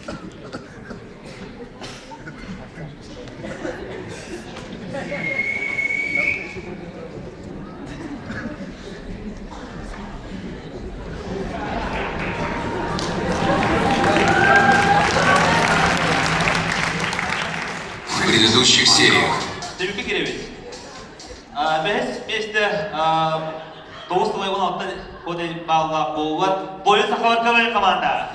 В предыдущих сериях. Буойун Сахалар КВН команда.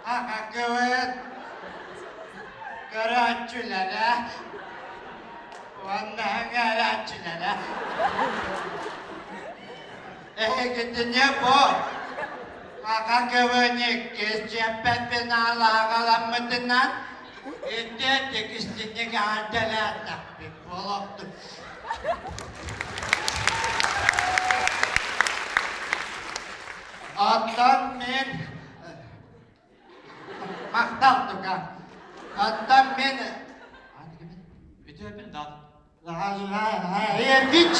Саха КВН. Görüntülere. Ondan görüntülere. Gidi ne bu? Saka КВН Иккис cephet finala kalanmadığından İddedik istediğini anteler takip oluktu. Ondan men maktaldık ha. Ondan men bütün hepini dağıttım. Hiç.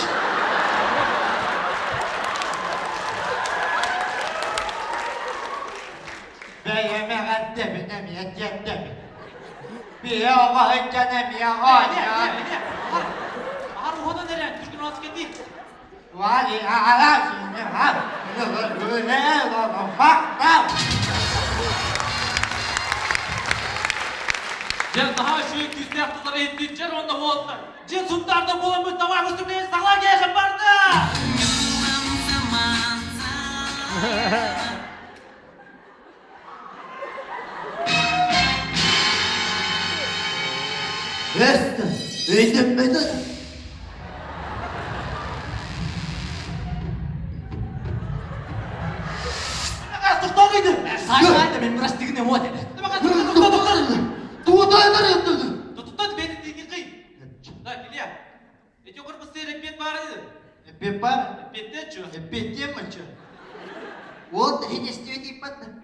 Beyeme gaddemi nemiyet yeddemi. Bir oğa hıccanemi ya ağaca. Ağır ruhada neren? Türk'ün asker değil. Vali ağalasını ha. Öyle oğlum baktam. Gel daha şu küste yaptıkları ettiğince onda oldular. Cin sultarda bulamış tamam üstümde sağlar gelişim vardı. Esta, öydüm beni. Tuhtağıydı. Saçmaydı benim biraz digine mu dedi. Tuhtağıydı beni digin kıy. La geliyor. Ece kurbu seyre pet varıydı. Pet var? Petten çö. Petten mi çö? Вот, и не стёди потом.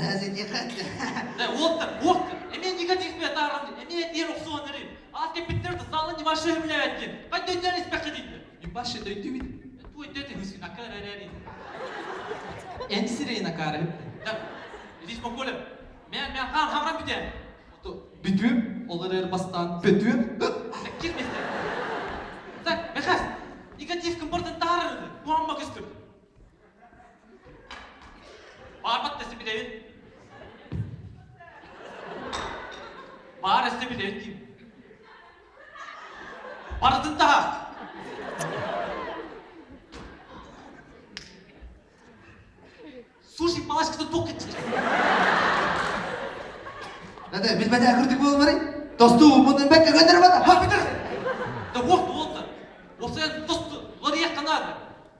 Разве не хотят? Да, вот. Emin negatif bir atarım. Emin diye ruhsu onarayım. Aske bittirdi. Sağlı ni başı hümle etkin. Kaç döndüren ispek edildi. Ni başı döndü mü? Tu edildi hüsün akar ereri. Endisire inakar. Da. Diş mokolum. Men kan hamram biten. Bütüm. Olur bastan bütüm. Girmesi. Tak, bekas. Negatif kımbardan tarardı. Muhammed istiyor. Bağırmak desi bir devin. Bağır desi bir devin diyeyim. Bağırdın daha. Sushi palaşkıda tok edecek. Nada, biz bana akırdık bu olmalı. Dostu bunun bekle göndermedi. Ha bitir. Da voktu oldu. O sen dostu. Ları yakanadı.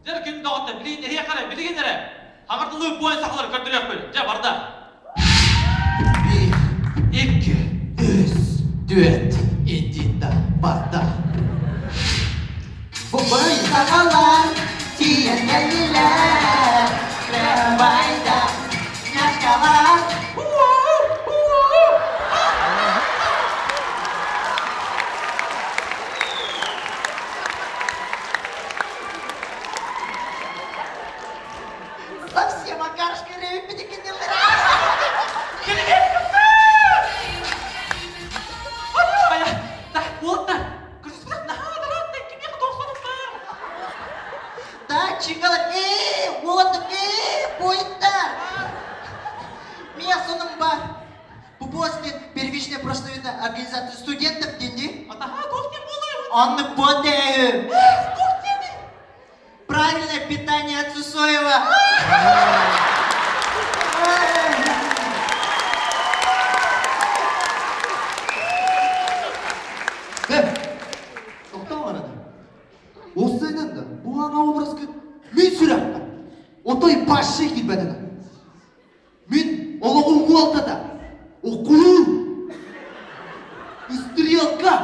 Der gün dağıttı. Bileğin nereye kadar bileğin nereye? Hamartılı Буойун Сахалар götürüyor böyle. Ce barda. 1, 2, 3, düet. İndinde barda. Буойун Сахалар, тиен geldiler. Rebayda, yaşkalar. Совсем окарышка ревит дегенерат. Да, чикалар, вот, Буойдар. Меня соном бар. После первичной прославленной организации студентов деньги. Он подает. Правильное питание от Сусоева. Осыйнан да, бұған образға мен сүрәпті. Отой башы келбәдіні. Мен олығы уалтада, оқую, стрелка,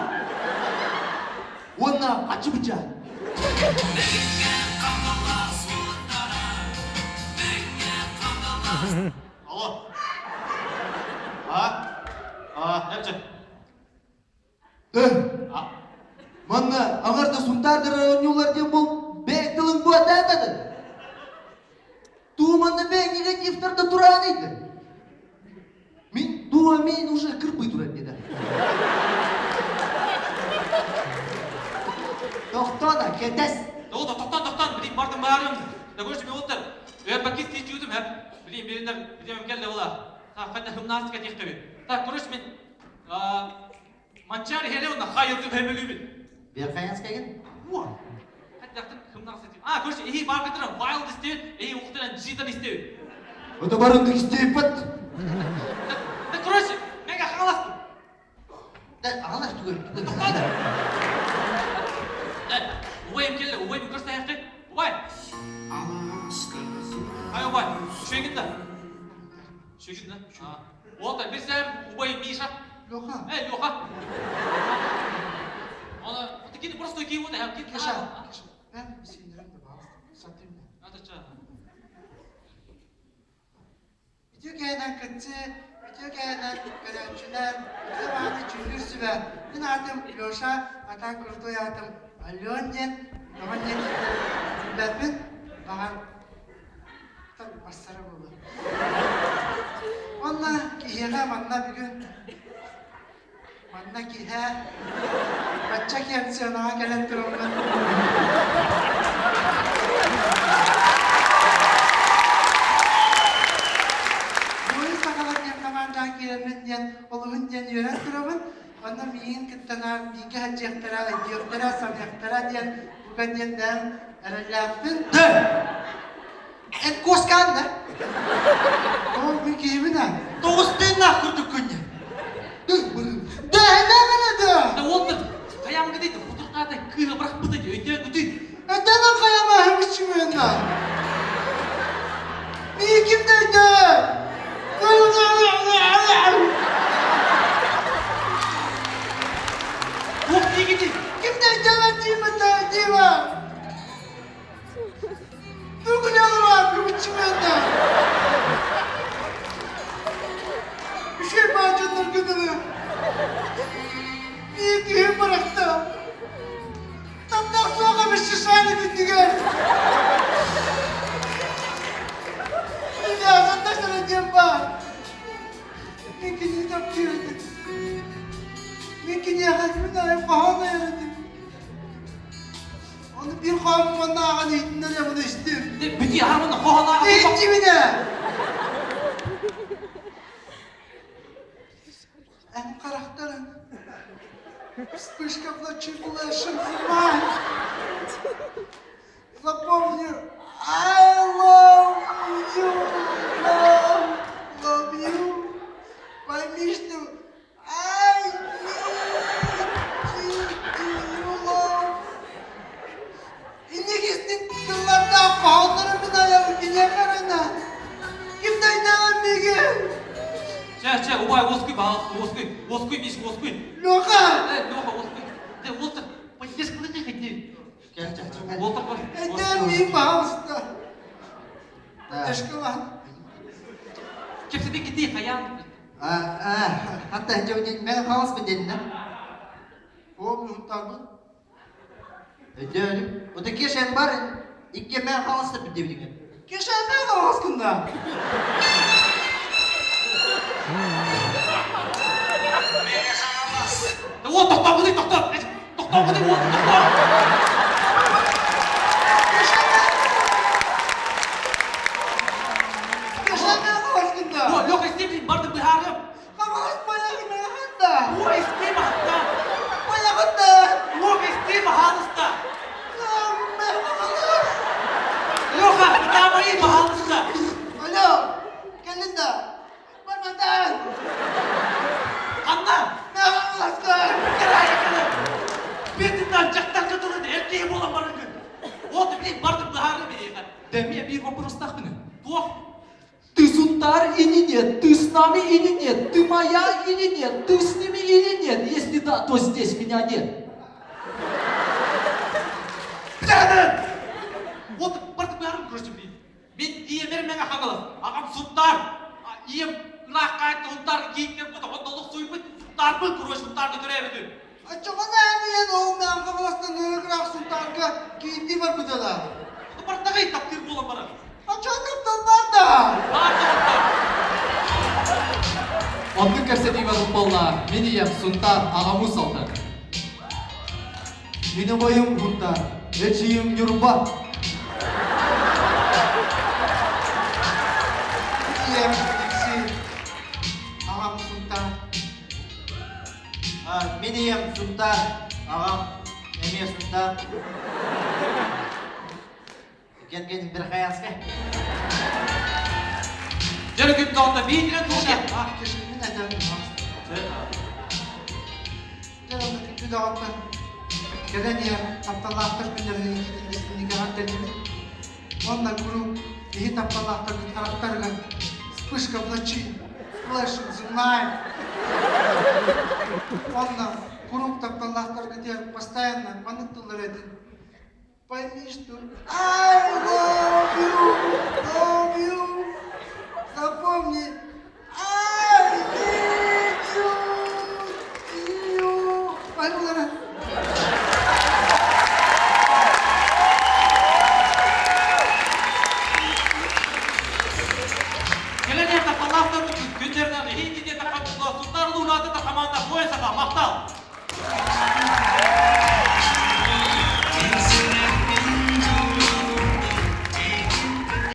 онна ачы бұча. Алло. Нәпчі? Манна, ағарда сұнтардыр ойнылар дем бол, бәк тылың бұа дәдеді. Туыманны бәк негативтарды тұран еді. Мен уже кірпый тұран деді. Тоқтона, кетес. Тоқтан, білейм, бардың барым. Да көрші мен отыр. Пакет кейт жүдім, білейм, беріндер, білемем келді ола. Қайта гимнастика тектөбі. Көрші мен, манчар хеле онна қайырдым әмелі Берқаянсқа ген? Қайттақтың гимнастика. Көрші, ей бар кетірім, вайлд істеуін, ей оқтыран житан істеуін. Ота барынды істейіп бәт. Көрші, менге қағаластым. Ағалаш түгел. Тоқтады. Убайым келді, убайым көрсі аяқты. Убай. Ай, убай, шүйгінді. Шүйгінді? Олда, берсем, убайым Миша. Леха. Леха. Оны кені просто кейіп оды, кені Кеша. Ben sindirimde bazı satayım da. Атача. Video kaydan kıtçı, video kaydan görüntüler, zamanı çürürsü ve ben adım Loşa, atan kurduğu adım Alyonyen, Amanyen cümletmin, bağır, tabi bastara buldu. Onunla kihiye manna bir gün, manna kihiye, bacca kendisi ona gelen durumda. Буойун Сахалар диэн командаан киэрэмин диэн олугун диэн үйрэн турабын. Онна миин кыттанаар биинге хаджиэхтара, айдиэхтара, самьяхтара диэн буган диэн дээн эрэллээппин. En koskaan da. Ол би киибина. Тоғыстыйнақ күрдік күнде. Да, эмэмэне да. Олды, қаямғы дейді, құтырқадай күйі бірақ бұды де, өйден күтей. Эдэнэ каяма хэмичимэна. Би кимдейдэ? Оқ дегенде. Кимдейдэ ва димэдэ, дима? Дугнялыва хэмичимэна. Üşey bağcınlar gıdını. Bir kıyım bıraktım. Tamdan soğuk bir şişayla gittiler. Bir de azında sana diyem var. Minkini taptırdım. Minkini yakasımın ayıp kahana yaradım. Onu bir kahvımın ağanı içinden yapını içtim. Бүті армыны қоғалағы Ne içti bir de? En karakterin. Вспышка flashing light. Запомню. I love you. Love you. Пойми, что I need you, love. И не кистин кылларда қалдырымын аяғы кене қарайна. Кім дайнаған меге? Че, убай, оскуй, оскуй, Мишка, оскуй. Леха! Леха, оскуй. Олтыр, поддержка қылды қайты. Олтыр қой. Это ми пожалуйста. Эшкалан. Кепседе кетей, қаян. Hatta önce ben havas mı dedin lan? Oğlum unuttardın. Öyle. O da keşen var. İlk ben havas da bir devriye. Кешенмен қалғаскында. О, тоқтап құдай, тоқтап! Тоқтап құдай, о, тоқтап! Кешенмен қалғаскында. О, лёха, істемейін, барды бұйарым! Қамалас баяғымен қанда. О, істеймі хатта! Баяғында. Лёха, істеймі халыста! Мен қамалас. Лёха, бұтамайын халыста! Алло, келінді. Бармадан. Қанда! Мен қамаласқан. Бетімнен жақтан қыдырын әркей болам барыңын. Оты білейін барды бұйарым берейін. Дәме бір вопрос-тақ мені. Тоқ. Ты сунтар или нет? Ты с нами или нет? Ты моя или нет? Ты с ними или нет? Если да, то здесь меня нет. Бітәрдің! Оты барды бұйарым көрші білейін. Мен иемерім мәңі қаңылым. Ағам сұнтар. Ием ұнаққайты ұнтарды кейіктер бұды. Ондалық сойып сұнтар бұл көрші ұнтарды түрі әбіді. Ачығына әмейен ол мен қамаластан өңірақ сұлтанға кейінді бар бұдала. Оты барды ғай таптыр болам бара. Ачығыптан бар да. Барды ұнтар. Онды көрсетейін бадым болла. Мен ием сунтар, ағаму салдар. Менің бойым бұнда, әчейім юрба. Ием икси, ағам сұнтар. Мен ием сұнтар, ағам әме сұнтар. Екен бір қаясқа. Жәрі көп тауында бейдірен тұлға. Кешірмен әдәмін ғамсыз. Жарымды күтті дағатты. Кәден ер тапталақтыр күндерін ететілмесін неге ғаддәлемін. Онна күру, ехи тапталақтыр күт қарақтарға вспышка в ночи, флешинг, зумнаем. Онна күру тапталақтыр күтер постоянно манықтылар әдін. Пойми, что I love you. Запомни, I need you. Пойми, Лара. Келен ерді қалақтар күндерінен ехейден еді қамтылы сұлтарлы ұнады да команда Буойун Сахалар мақтал.